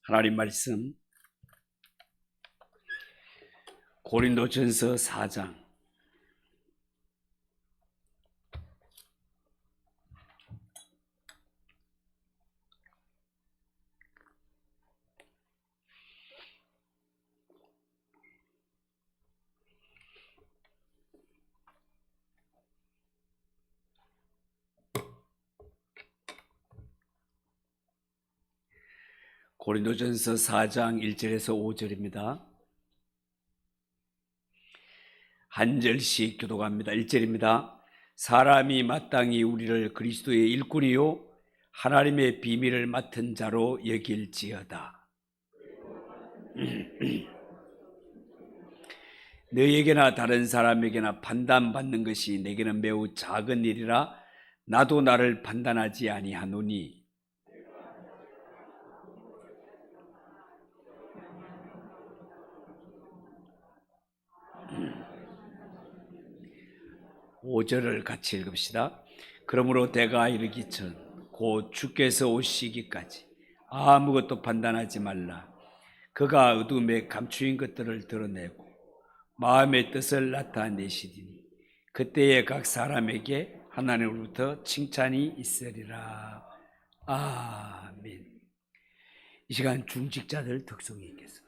하나님 말씀 고린도전서 4장 고린도전서 4장 1절에서 5절입니다. 한 절씩 교독합니다. 1절입니다. 사람이 마땅히 우리를 그리스도의 일꾼이요 하나님의 비밀을 맡은 자로 여길지어다. 너에게나 다른 사람에게나 판단받는 것이 내게는 매우 작은 일이라 나도 나를 판단하지 아니하노니 5절을 같이 읽읍시다. 그러므로 내가 이르기 전 곧 주께서 오시기까지 아무것도 판단하지 말라. 그가 어둠에 감추인 것들을 드러내고 마음의 뜻을 나타내시리니 그때에 각 사람에게 하나님으로부터 칭찬이 있으리라. 아멘. 이 시간 중직자들 특성이 있겠습니다.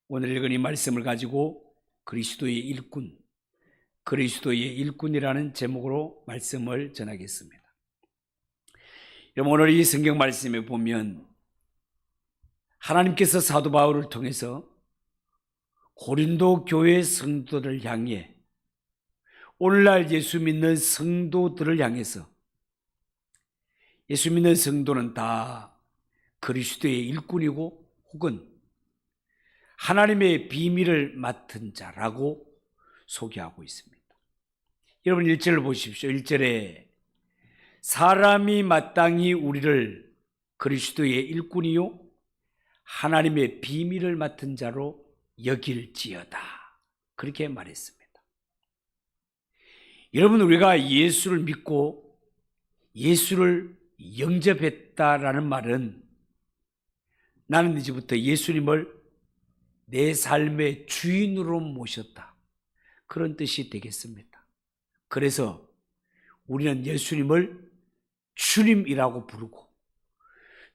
오늘 읽은 이 말씀을 가지고 그리스도의 일꾼이라는 제목으로 말씀을 전하겠습니다. 여러분, 오늘 이 성경 말씀에 보면 하나님께서 사도 바울을 통해서 고린도 교회 성도들을 향해 오늘날 예수 믿는 성도들을 향해서 예수 믿는 성도는 다 그리스도의 일꾼이고 혹은 하나님의 비밀을 맡은 자라고 소개하고 있습니다. 여러분 1절을 보십시오. 1절에 사람이 마땅히 우리를 그리스도의 일꾼이요 하나님의 비밀을 맡은 자로 여길지어다 그렇게 말했습니다. 여러분, 우리가 예수를 믿고 예수를 영접했다라는 말은 나는 이제부터 예수님을 내 삶의 주인으로 모셨다 그런 뜻이 되겠습니다. 그래서 우리는 예수님을 주님이라고 부르고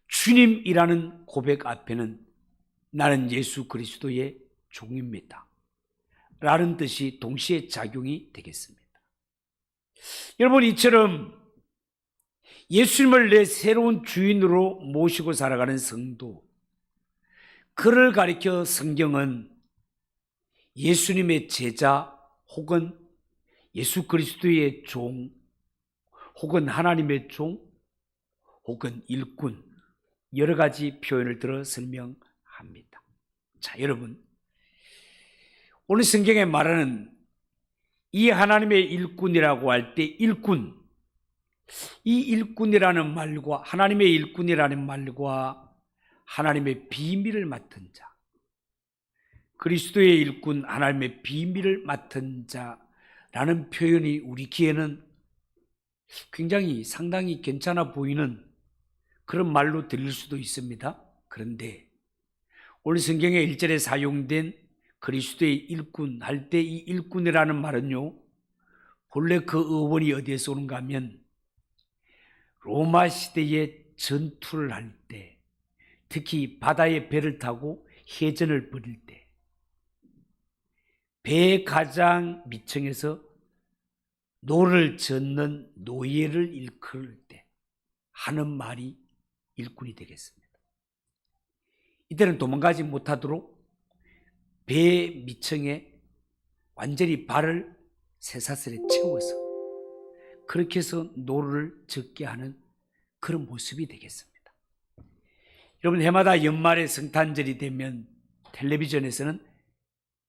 주님이라는 고백 앞에는 나는 예수 그리스도의 종입니다 라는 뜻이 동시에 작용이 되겠습니다. 여러분, 이처럼 예수님을 내 새로운 주인으로 모시고 살아가는 성도, 그를 가리켜 성경은 예수님의 제자 혹은 예수 그리스도의 종 혹은 하나님의 종 혹은 일꾼 여러 가지 표현을 들어 설명합니다. 자, 여러분, 오늘 성경에 말하는 이 하나님의 일꾼이라고 할 때 일꾼, 이 일꾼이라는 말과 하나님의 일꾼이라는 말과 하나님의 비밀을 맡은 자, 그리스도의 일꾼, 하나님의 비밀을 맡은 자라는 표현이 우리 귀에는 굉장히 상당히 괜찮아 보이는 그런 말로 들릴 수도 있습니다. 그런데 오늘 성경의 1절에 사용된 그리스도의 일꾼 할 때 이 일꾼이라는 말은요, 본래 그 어원이 어디에서 오는가 하면 로마 시대에 전투를 할 때, 특히 바다에 배를 타고 해전을 벌일 때 배의 가장 밑층에서 노를 젓는 노예를 일컬을 때 하는 말이 일꾼이 되겠습니다. 이때는 도망가지 못하도록 배 밑층에 완전히 발을 쇠사슬에 채워서 그렇게 해서 노를 젓게 하는 그런 모습이 되겠습니다. 여러분, 해마다 연말에 성탄절이 되면 텔레비전에서는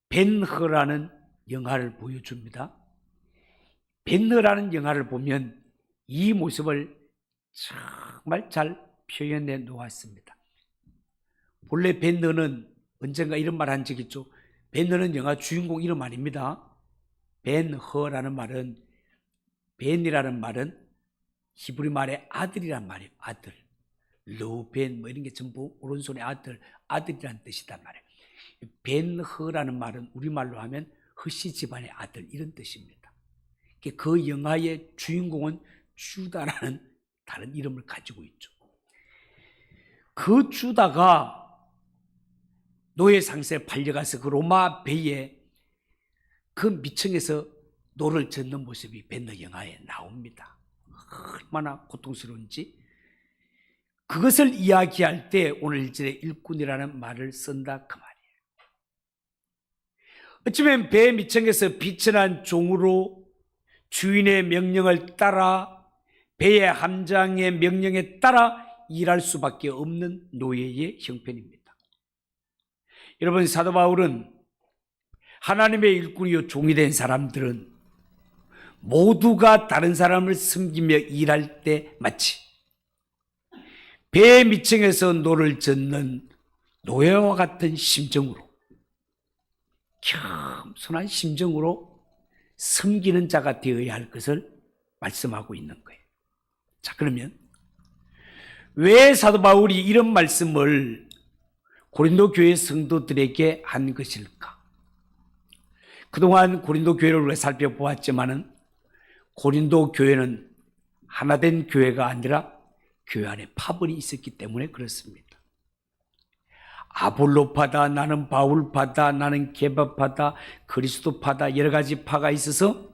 벤허라는 영화를 보여줍니다. 벤허라는 영화를 보면 이 모습을 정말 잘 표현해 놓았습니다. 본래 벤허는 언젠가 이런 말 한 적 있죠. 벤허는 영화 주인공 이름 아닙니다. 벤허라는 말은, 벤이라는 말은 히브리 말의 아들이란 말이에요. 아들. 르벤 뭐 이런 게 전부 오른손의 아들이란 뜻이단 말이에요. 벤허라는 말은 우리말로 하면 허씨 집안의 아들 이런 뜻입니다. 그 영화의 주인공은 주다라는 다른 이름을 가지고 있죠. 그 주다가 노예 상세에 팔려가서 그 로마 배에 그 밑층에서 노를 젓는 모습이 벤허 영화에 나옵니다. 얼마나 고통스러운지. 그것을 이야기할 때 오늘 1절에 일꾼이라는 말을 쓴다 그 말이에요. 어쩌면 배 밑층에서 비천한 종으로 주인의 명령을 따라 배의 함장의 명령에 따라 일할 수밖에 없는 노예의 형편입니다. 여러분, 사도 바울은 하나님의 일꾼이요 종이 된 사람들은 모두가 다른 사람을 섬기며 일할 때 마치 배 밑층에서 노를 젓는 노예와 같은 심정으로, 겸손한 심정으로 섬기는 자가 되어야 할 것을 말씀하고 있는 거예요. 자, 그러면 왜 사도 바울이 이런 말씀을 고린도 교회 성도들에게 한 것일까? 그동안 고린도 교회를 우리가 살펴보았지만은 고린도 교회는 하나된 교회가 아니라 교회 안에 파벌이 있었기 때문에 그렇습니다. 아볼로파다, 나는 바울파다, 나는 게바파다, 그리스도파다, 여러 가지 파가 있어서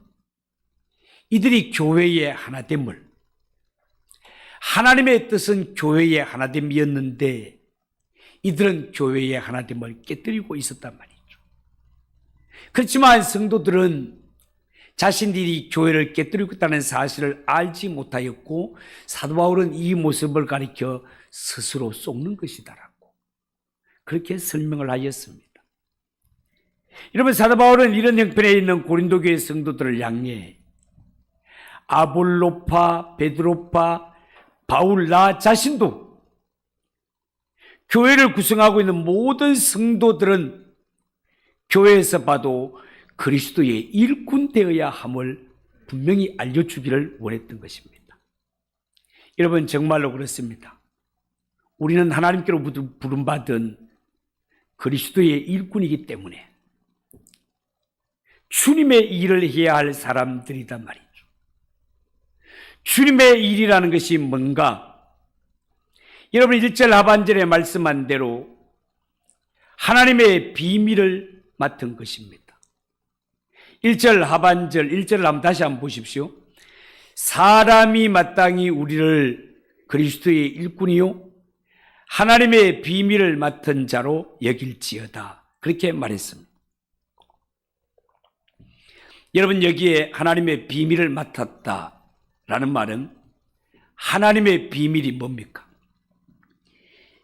이들이 교회의 하나됨을, 하나님의 뜻은 교회의 하나됨이었는데 이들은 교회의 하나됨을 깨뜨리고 있었단 말이죠. 그렇지만 성도들은 자신들이 교회를 깨뜨리고 있다는 사실을 알지 못하였고 사도 바울은 이 모습을 가리켜 스스로 속는 것이다라고 그렇게 설명을 하였습니다. 여러분, 사도 바울은 이런 형편에 있는 고린도 교회 성도들을 향해 아볼로파, 베드로파, 바울 나 자신도 교회를 구성하고 있는 모든 성도들은 교회에서 봐도 그리스도의 일꾼 되어야 함을 분명히 알려주기를 원했던 것입니다. 여러분, 정말로 그렇습니다. 우리는 하나님께로 부름받은 그리스도의 일꾼이기 때문에 주님의 일을 해야 할 사람들이란 말이죠. 주님의 일이라는 것이 뭔가? 여러분, 1절 하반절에 말씀한 대로 하나님의 비밀을 맡은 것입니다. 1절 하반절, 1절을 한번 다시 한번 보십시오. 사람이 마땅히 우리를 그리스도의 일꾼이요 하나님의 비밀을 맡은 자로 여길지어다, 그렇게 말했습니다. 여러분, 여기에 하나님의 비밀을 맡았다라는 말은 하나님의 비밀이 뭡니까?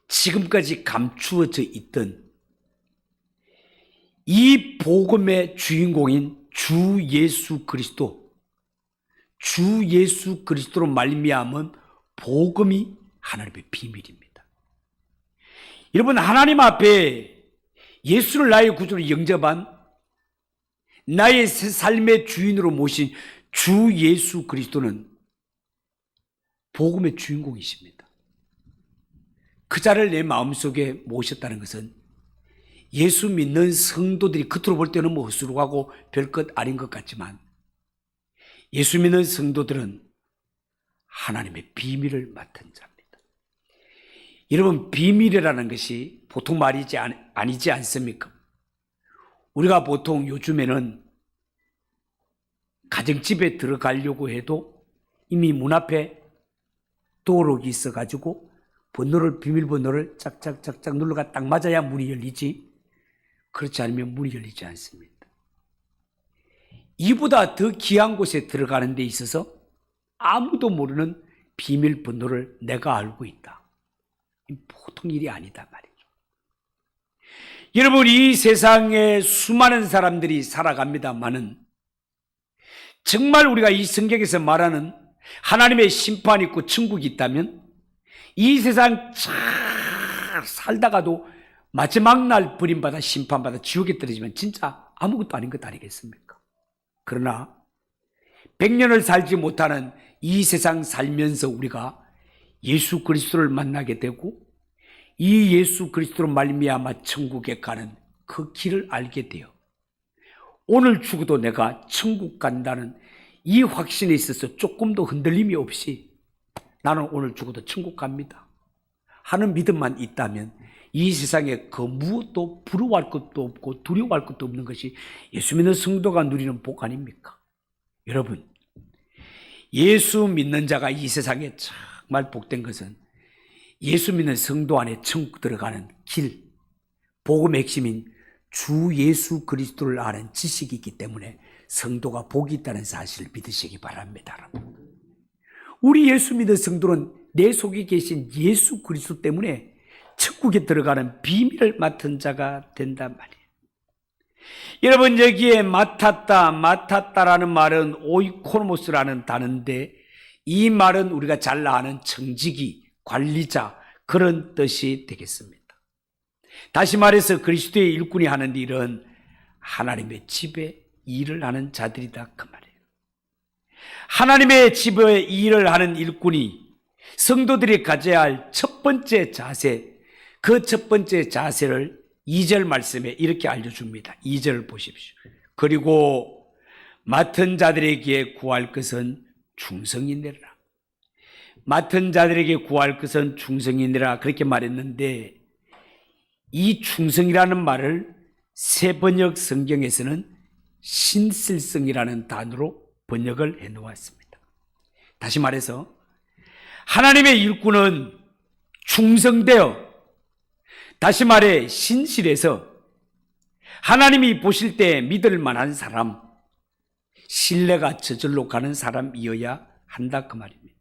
지금까지 감추어져 있던 이 복음의 주인공인 주 예수 그리스도로 말미암은 복음이 하나님의 비밀입니다. 여러분, 하나님 앞에 예수를 나의 구주로 영접한, 나의 삶의 주인으로 모신 주 예수 그리스도는 복음의 주인공이십니다. 그 자를 내 마음속에 모셨다는 것은 예수 믿는 성도들이 겉으로 볼 때는 뭐 헛수룩하고 별것 아닌 것 같지만 예수 믿는 성도들은 하나님의 비밀을 맡은 자입니다. 여러분, 비밀이라는 것이 보통 말이지 아니지 않습니까? 우리가 보통 요즘에는 가정집에 들어가려고 해도 이미 문 앞에 도어록이 있어가지고 비밀번호를 짝짝짝짝 눌러가 딱 맞아야 문이 열리지, 그렇지 않으면 문이 열리지 않습니다. 이보다 더 귀한 곳에 들어가는 데 있어서 아무도 모르는 비밀번호를 내가 알고 있다. 보통 일이 아니다 말이죠. 여러분, 이 세상에 수많은 사람들이 살아갑니다마는 정말 우리가 이 성경에서 말하는 하나님의 심판이 있고 천국이 있다면 이 세상 잘 살다가도 마지막 날 버림받아 심판받아 지옥에 떨어지면 진짜 아무것도 아닌 것 아니겠습니까? 그러나 100년을 살지 못하는 이 세상 살면서 우리가 예수 그리스도를 만나게 되고 이 예수 그리스도로 말미암아 천국에 가는 그 길을 알게 돼요. 오늘 죽어도 내가 천국 간다는 이 확신에 있어서 조금도 흔들림이 없이 나는 오늘 죽어도 천국 갑니다 하는 믿음만 있다면 이 세상에 그 무엇도 부러워할 것도 없고 두려워할 것도 없는 것이 예수 믿는 성도가 누리는 복 아닙니까? 여러분, 예수 믿는 자가 이 세상에 정말 복된 것은 예수 믿는 성도 안에 천국 들어가는 길, 복음의 핵심인 주 예수 그리스도를 아는 지식이 있기 때문에 성도가 복이 있다는 사실을 믿으시기 바랍니다. 여러분, 우리 예수 믿는 성도는 내 속에 계신 예수 그리스도 때문에 천국에 들어가는 비밀을 맡은 자가 된단 말이에요. 여러분, 여기에 맡았다라는 말은 오이코노모스라는 단어인데 이 말은 우리가 잘 아는 청지기, 관리자, 그런 뜻이 되겠습니다. 다시 말해서 그리스도의 일꾼이 하는 일은 하나님의 집에 일을 하는 자들이다 그 말이에요. 하나님의 집에 일을 하는 일꾼이 성도들이 가져야 할 첫 번째 자세, 그 첫 번째 자세를 2절 말씀에 이렇게 알려줍니다. 2절 보십시오. 그리고 맡은 자들에게 구할 것은 충성이니라. 맡은 자들에게 구할 것은 충성이니라 그렇게 말했는데 이 충성이라는 말을 새 번역 성경에서는 신실성이라는 단어로 번역을 해놓았습니다. 다시 말해서 하나님의 일꾼은 충성되어, 다시 말해 신실해서 하나님이 보실 때 믿을 만한 사람, 신뢰가 저절로 가는 사람이어야 한다 그 말입니다.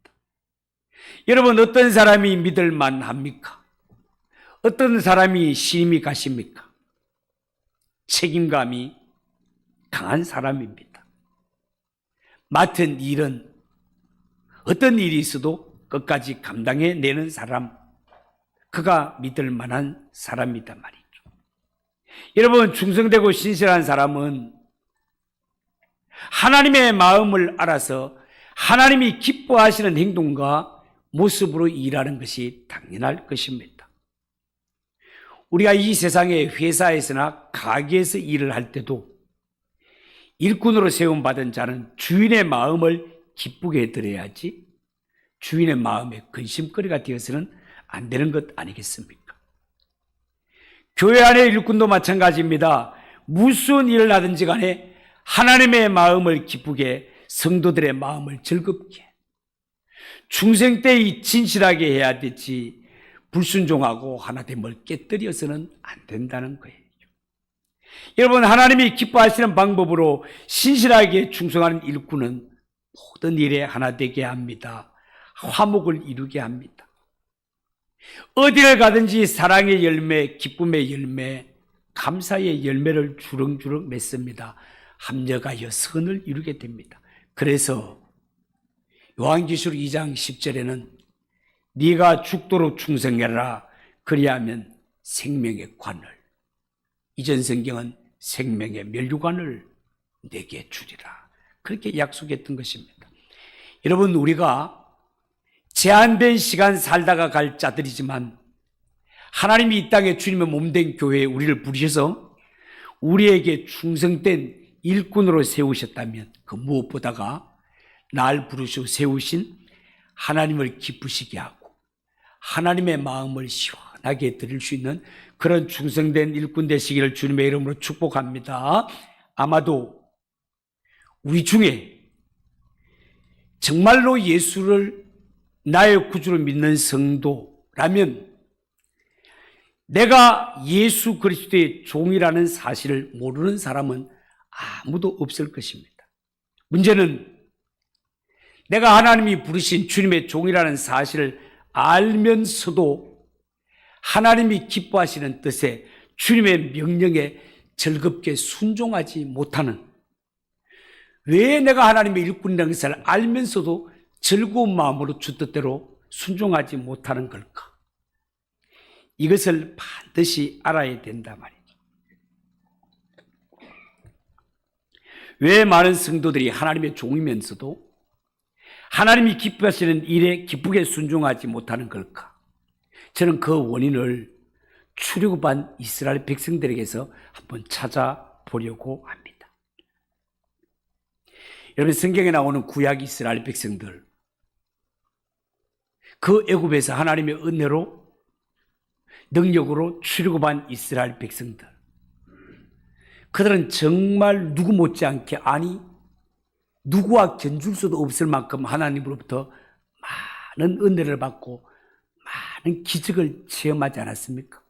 여러분, 어떤 사람이 믿을 만합니까? 어떤 사람이 신임이 가십니까? 책임감이 강한 사람입니다. 맡은 일은 어떤 일이 있어도 끝까지 감당해내는 사람, 그가 믿을 만한 사람이다 말이죠. 여러분, 충성되고 신실한 사람은 하나님의 마음을 알아서 하나님이 기뻐하시는 행동과 모습으로 일하는 것이 당연할 것입니다. 우리가 이 세상의 회사에서나 가게에서 일을 할 때도 일꾼으로 세움받은 자는 주인의 마음을 기쁘게 해드려야지 주인의 마음에 근심거리가 되어서는 안 되는 것 아니겠습니까? 교회 안의 일꾼도 마찬가지입니다. 무슨 일을 하든지 간에 하나님의 마음을 기쁘게, 성도들의 마음을 즐겁게, 중생 때 진실하게 해야 되지 불순종하고 하나됨을 깨뜨려서는 안 된다는 거예요. 여러분, 하나님이 기뻐하시는 방법으로 신실하게 충성하는 일꾼은 모든 일에 하나 되게 합니다. 화목을 이루게 합니다. 어디를 가든지 사랑의 열매, 기쁨의 열매, 감사의 열매를 주렁주렁 맺습니다. 합력하여 선을 이루게 됩니다. 그래서 요한계시록 2장 10절에는 네가 죽도록 충성해라, 그리하면 생명의 관을, 이전 성경은 생명의 면류관을 내게 주리라, 그렇게 약속했던 것입니다. 여러분, 우리가 제한된 시간 살다가 갈 자들이지만 하나님이 이 땅에 주님의 몸된 교회에 우리를 부르셔서 우리에게 충성된 일꾼으로 세우셨다면 그 무엇보다가 날 부르셔 세우신 하나님을 기쁘시게 하고 하나님의 마음을 시원하게 드릴 수 있는 그런 충성된 일꾼 되시기를 주님의 이름으로 축복합니다. 아마도 우리 중에 정말로 예수를 나의 구주로 믿는 성도라면 내가 예수 그리스도의 종이라는 사실을 모르는 사람은 아무도 없을 것입니다. 문제는 내가 하나님이 부르신 주님의 종이라는 사실을 알면서도 하나님이 기뻐하시는 뜻에 주님의 명령에 즐겁게 순종하지 못하는, 왜 내가 하나님의 일꾼이라는 것을 알면서도 즐거운 마음으로 주 뜻대로 순종하지 못하는 걸까? 이것을 반드시 알아야 된단 말이죠. 왜 많은 성도들이 하나님의 종이면서도 하나님이 기뻐하시는 일에 기쁘게 순종하지 못하는 걸까? 저는 그 원인을 출애굽한 이스라엘 백성들에게서 한번 찾아보려고 합니다. 여러분, 성경에 나오는 구약 이스라엘 백성들, 그 애굽에서 하나님의 은혜로 능력으로 출애굽한 이스라엘 백성들, 그들은 정말 누구 못지않게, 아니 누구와 견줄 수도 없을 만큼 하나님으로부터 많은 은혜를 받고 많은 기적을 체험하지 않았습니까?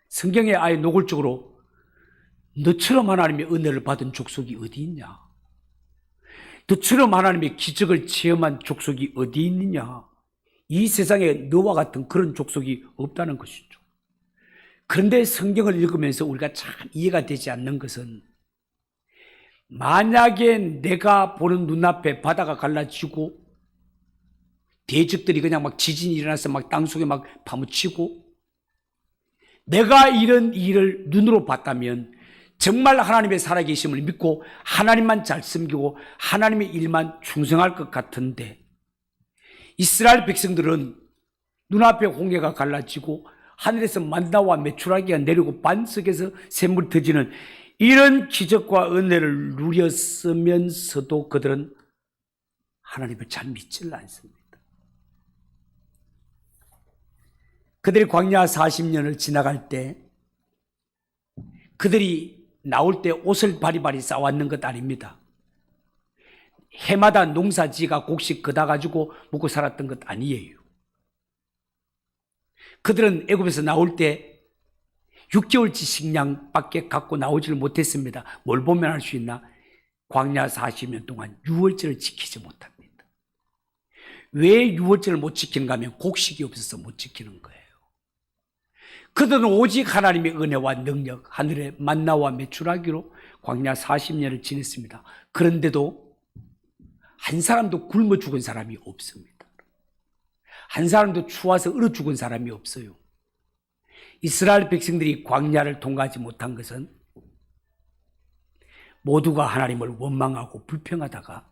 성경에 아예 노골적으로 너처럼 하나님의 은혜를 받은 족속이 어디 있냐? 너처럼 하나님의 기적을 체험한 족속이 어디 있느냐? 이 세상에 너와 같은 그런 족속이 없다는 것이죠. 그런데 성경을 읽으면서 우리가 참 이해가 되지 않는 것은, 만약에 내가 보는 눈앞에 바다가 갈라지고 대적들이 그냥 막 지진이 일어나서 막 땅속에 막 파묻히고 내가 이런 일을 눈으로 봤다면 정말 하나님의 살아계심을 믿고 하나님만 잘 섬기고 하나님의 일만 충성할 것 같은데, 이스라엘 백성들은 눈앞에 홍해가 갈라지고 하늘에서 만나와 메추라기가 내리고 반석에서 샘물이 터지는 이런 기적과 은혜를 누렸으면서도 그들은 하나님을 잘 믿지를 않습니다. 그들이 광야 40년을 지나갈 때 그들이 나올 때 옷을 바리바리 싸왔는 것 아닙니다. 해마다 농사지가 곡식 걷어 가지고 먹고 살았던 것 아니에요. 그들은 애굽에서 나올 때 6개월치 식량밖에 갖고 나오지를 못했습니다. 뭘 보면 알 수 있나? 광야 40년 동안 유월절을 지키지 못합니다. 왜 유월절을 못 지키는가 하면 곡식이 없어서 못 지키는 거예요. 그들은 오직 하나님의 은혜와 능력, 하늘의 만나와 메추라기로 광야 40년을 지냈습니다. 그런데도 한 사람도 굶어 죽은 사람이 없습니다. 한 사람도 추워서 얼어 죽은 사람이 없어요. 이스라엘 백성들이 광야를 통과하지 못한 것은 모두가 하나님을 원망하고 불평하다가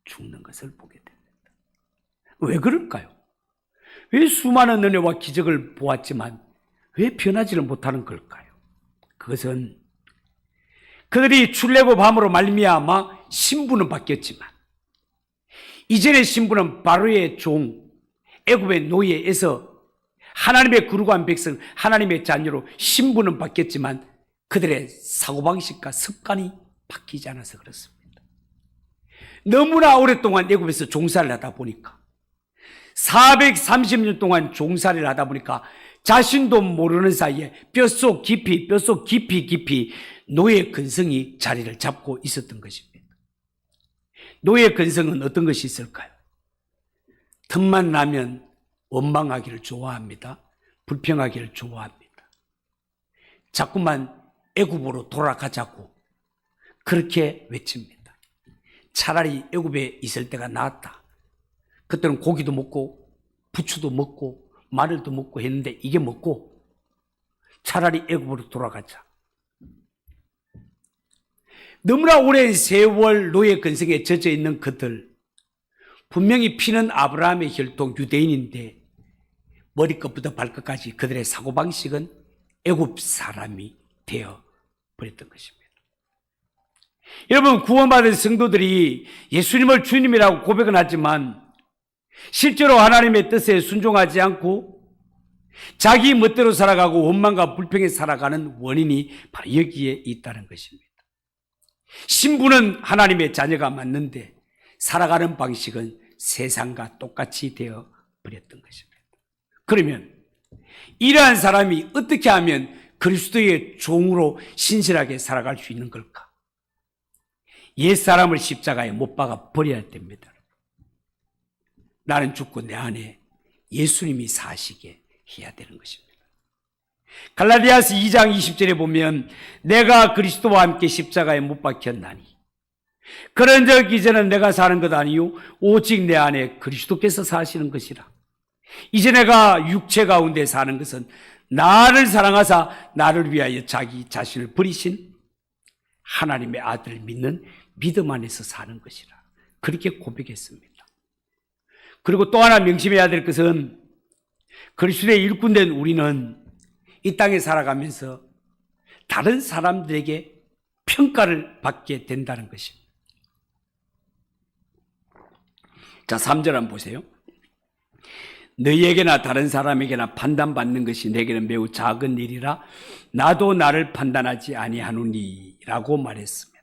죽는 것을 보게 됩니다. 왜 그럴까요? 왜 수많은 은혜와 기적을 보았지만 왜 변하지를 못하는 걸까요? 그것은 그들이 출애굽함으로 말미암아 신분은 바뀌었지만, 이전의 신분은 바로의 종, 애굽의 노예에서 하나님의 거룩한 백성, 하나님의 자녀로 신분은 바뀌었지만 그들의 사고방식과 습관이 바뀌지 않아서 그렇습니다. 너무나 오랫동안 애굽에서 종살이를 하다 보니까, 430년 동안 종살이를 하다 보니까 자신도 모르는 사이에 뼛속 깊이 노예 근성이 자리를 잡고 있었던 것입니다. 노예 근성은 어떤 것이 있을까요? 틈만 나면 원망하기를 좋아합니다. 불평하기를 좋아합니다. 자꾸만 애굽으로 돌아가자고 그렇게 외칩니다. 차라리 애굽에 있을 때가 나았다. 그때는 고기도 먹고 부추도 먹고 마늘도 먹고 했는데 이게 먹고 차라리 애굽으로 돌아가자. 너무나 오랜 세월 노예 근성에 젖어 있는 그들, 분명히 피는 아브라함의 혈통 유대인인데 머리끝부터 발끝까지 그들의 사고방식은 애굽 사람이 되어버렸던 것입니다. 여러분, 구원받은 성도들이 예수님을 주님이라고 고백은 하지만 실제로 하나님의 뜻에 순종하지 않고 자기 멋대로 살아가고 원망과 불평에 살아가는 원인이 바로 여기에 있다는 것입니다. 신분은 하나님의 자녀가 맞는데 살아가는 방식은 세상과 똑같이 되어 버렸던 것입니다. 그러면 이러한 사람이 어떻게 하면 그리스도의 종으로 신실하게 살아갈 수 있는 걸까? 옛사람을 십자가에 못 박아 버려야 됩니다. 나는 죽고 내 안에 예수님이 사시게 해야 되는 것입니다. 갈라디아서 2장 20절에 보면 내가 그리스도와 함께 십자가에 못 박혔나니 그런즉 이제는 내가 사는 것 아니요 오직 내 안에 그리스도께서 사시는 것이라. 이제 내가 육체 가운데 사는 것은 나를 사랑하사 나를 위하여 자기 자신을 버리신 하나님의 아들을 믿는 믿음 안에서 사는 것이라. 그렇게 고백했습니다. 그리고 또 하나 명심해야 될 것은 그리스도의 일꾼된 우리는 이 땅에 살아가면서 다른 사람들에게 평가를 받게 된다는 것입니다. 자, 3절 한번 보세요. 너희에게나 다른 사람에게나 판단받는 것이 내게는 매우 작은 일이라 나도 나를 판단하지 아니하노니 라고 말했습니다.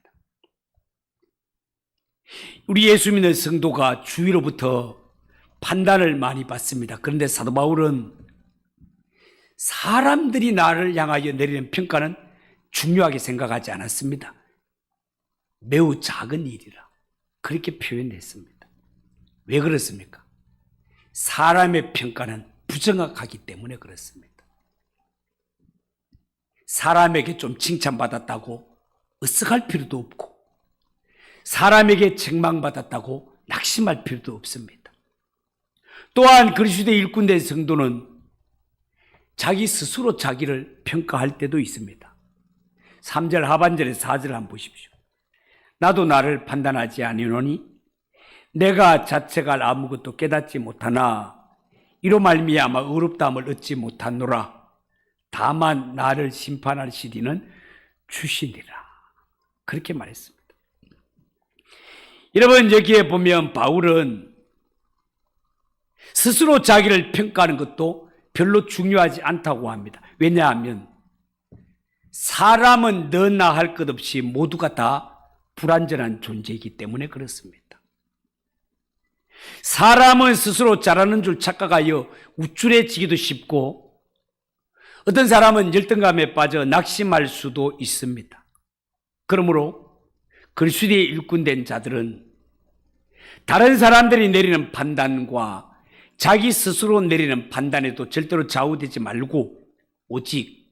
우리 예수 믿는 성도가 주위로부터 판단을 많이 받습니다. 그런데 사도 바울은 사람들이 나를 향하여 내리는 평가는 중요하게 생각하지 않았습니다. 매우 작은 일이라 그렇게 표현했습니다. 왜 그렇습니까? 사람의 평가는 부정확하기 때문에 그렇습니다. 사람에게 좀 칭찬받았다고 으쓱할 필요도 없고 사람에게 책망받았다고 낙심할 필요도 없습니다. 또한 그리스도의 일꾼된 성도는 자기 스스로 자기를 평가할 때도 있습니다. 3절 하반절에 4절 한번 보십시오. 나도 나를 판단하지 아니노니 내가 자책할 아무것도 깨닫지 못하나 이로 말미암아 의롭다함을 얻지 못하노라. 다만 나를 심판하시리는 주시니라. 그렇게 말했습니다. 여러분, 여기에 보면 바울은 스스로 자기를 평가하는 것도 별로 중요하지 않다고 합니다. 왜냐하면 사람은 너나 할 것 없이 모두가 다 불완전한 존재이기 때문에 그렇습니다. 사람은 스스로 잘하는 줄 착각하여 우쭐해지기도 쉽고 어떤 사람은 열등감에 빠져 낙심할 수도 있습니다. 그러므로 그리스도의 일꾼된 자들은 다른 사람들이 내리는 판단과 자기 스스로 내리는 판단에도 절대로 좌우되지 말고 오직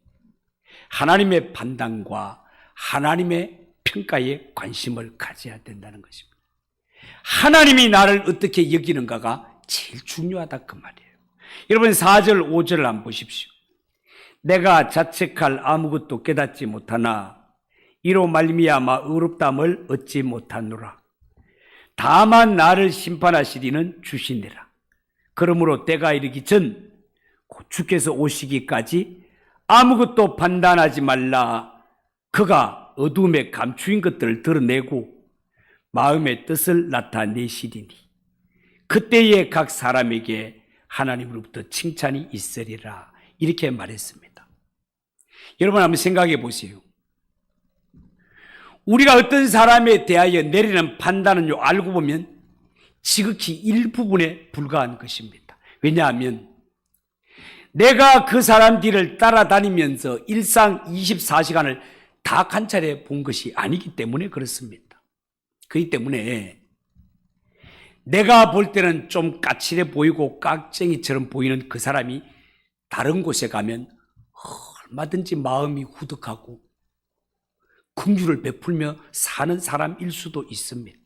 하나님의 판단과 하나님의 평가에 관심을 가져야 된다는 것입니다. 하나님이 나를 어떻게 여기는가가 제일 중요하다 그 말이에요. 여러분 4절 5절을 한번 보십시오. 내가 자책할 아무것도 깨닫지 못하나 이로 말미암아 의롭다함을 얻지 못하노라. 다만 나를 심판하시리는 주시니라. 그러므로 때가 이르기 전 주께서 오시기까지 아무것도 판단하지 말라. 그가 어둠에 감추인 것들을 드러내고 마음의 뜻을 나타내시리니 그때에 각 사람에게 하나님으로부터 칭찬이 있으리라. 이렇게 말했습니다. 여러분 한번 생각해 보세요. 우리가 어떤 사람에 대하여 내리는 판단은 알고 보면 지극히 일부분에 불과한 것입니다. 왜냐하면 내가 그 사람 뒤를 따라다니면서 일상 24시간을 다 관찰해 본 것이 아니기 때문에 그렇습니다. 그렇기 때문에 내가 볼 때는 좀 까칠해 보이고 깍쟁이처럼 보이는 그 사람이 다른 곳에 가면 얼마든지 마음이 후덕하고 긍휼을 베풀며 사는 사람일 수도 있습니다.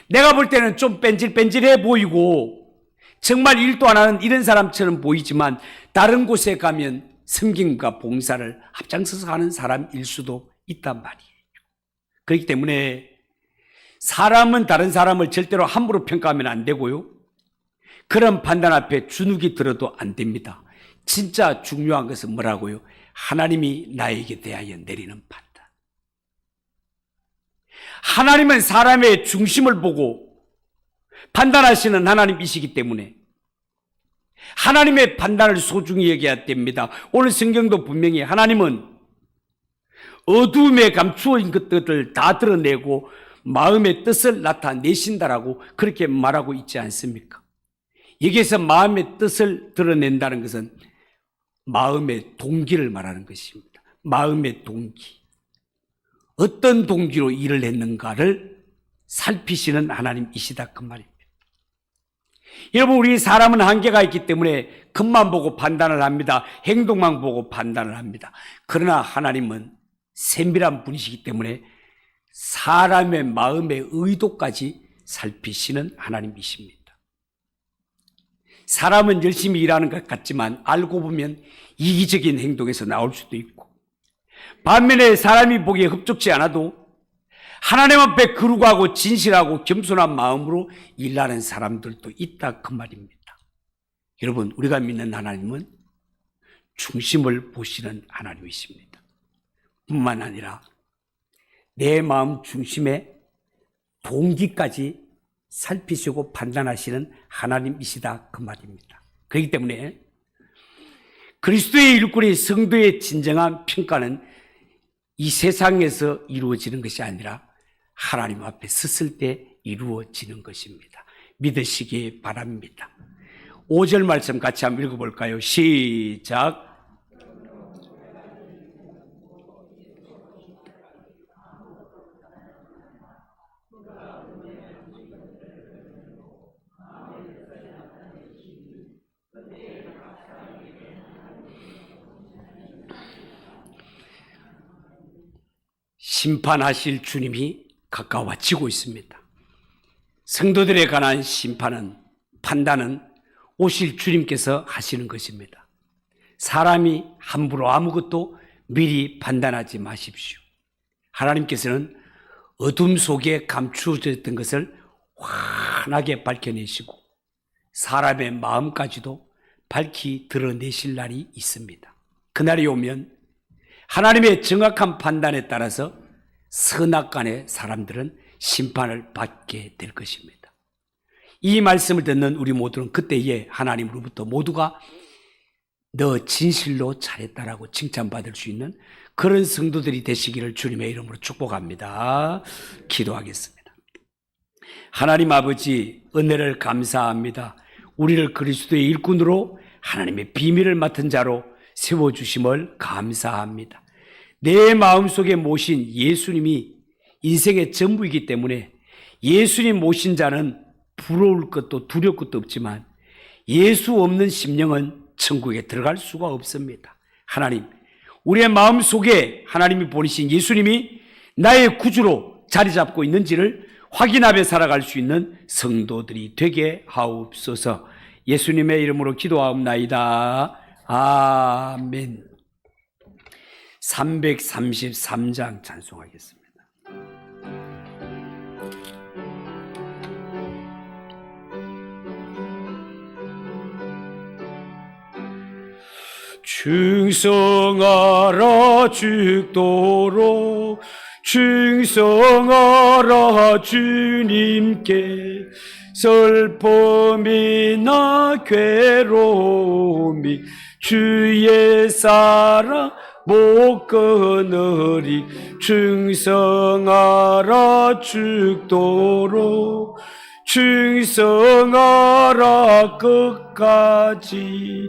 내가 볼 때는 좀 뺀질뺀질해 보이고 정말 일도 안 하는 이런 사람처럼 보이지만 다른 곳에 가면 섬김과 봉사를 앞장서서 하는 사람일 수도 있단 말이에요. 그렇기 때문에 사람은 다른 사람을 절대로 함부로 평가하면 안 되고요. 그런 판단 앞에 주눅이 들어도 안 됩니다. 진짜 중요한 것은 뭐라고요? 하나님이 나에게 대하여 내리는 판단. 하나님은 사람의 중심을 보고 판단하시는 하나님이시기 때문에 하나님의 판단을 소중히 여겨야 됩니다. 오늘 성경도 분명히 하나님은 어둠에 감추어진 것들을 다 드러내고 마음의 뜻을 나타내신다라고 그렇게 말하고 있지 않습니까? 여기에서 마음의 뜻을 드러낸다는 것은 마음의 동기를 말하는 것입니다. 마음의 동기. 어떤 동기로 일을 했는가를 살피시는 하나님이시다 그 말입니다. 여러분, 우리 사람은 한계가 있기 때문에 겉만 보고 판단을 합니다. 행동만 보고 판단을 합니다. 그러나 하나님은 세밀한 분이시기 때문에 사람의 마음의 의도까지 살피시는 하나님이십니다. 사람은 열심히 일하는 것 같지만 알고 보면 이기적인 행동에서 나올 수도 있고, 반면에 사람이 보기에 흡족지 않아도 하나님 앞에 거룩하고 진실하고 겸손한 마음으로 일하는 사람들도 있다 그 말입니다. 여러분, 우리가 믿는 하나님은 중심을 보시는 하나님이십니다. 뿐만 아니라 내 마음 중심의 동기까지 살피시고 판단하시는 하나님이시다 그 말입니다. 그렇기 때문에 그리스도의 일꾼이 성도의 진정한 평가는 이 세상에서 이루어지는 것이 아니라 하나님 앞에 섰을 때 이루어지는 것입니다. 믿으시기 바랍니다. 5절 말씀 같이 한번 읽어볼까요? 시작. 심판하실 주님이 가까워지고 있습니다. 성도들에 관한 심판은, 판단은 오실 주님께서 하시는 것입니다. 사람이 함부로 아무것도 미리 판단하지 마십시오. 하나님께서는 어둠 속에 감추어졌던 것을 환하게 밝혀내시고 사람의 마음까지도 밝히 드러내실 날이 있습니다. 그날이 오면 하나님의 정확한 판단에 따라서 선악간의 사람들은 심판을 받게 될 것입니다. 이 말씀을 듣는 우리 모두는 그때에 하나님으로부터 모두가 너 진실로 잘했다라고 칭찬받을 수 있는 그런 성도들이 되시기를 주님의 이름으로 축복합니다. 기도하겠습니다. 하나님 아버지, 은혜를 감사합니다. 우리를 그리스도의 일꾼으로 하나님의 비밀을 맡은 자로 세워주심을 감사합니다. 내 마음속에 모신 예수님이 인생의 전부이기 때문에 예수님 모신 자는 부러울 것도 두려울 것도 없지만 예수 없는 심령은 천국에 들어갈 수가 없습니다. 하나님, 우리의 마음속에 하나님이 보내신 예수님이 나의 구주로 자리 잡고 있는지를 확인하며 살아갈 수 있는 성도들이 되게 하옵소서. 예수님의 이름으로 기도하옵나이다. 아멘. 333장 찬송하겠습니다. 충성하라 죽도록 충성하라 주님께 슬픔이나 괴로움이 주의 사랑 못 끊으리 충성하라 죽도록 충성하라 끝까지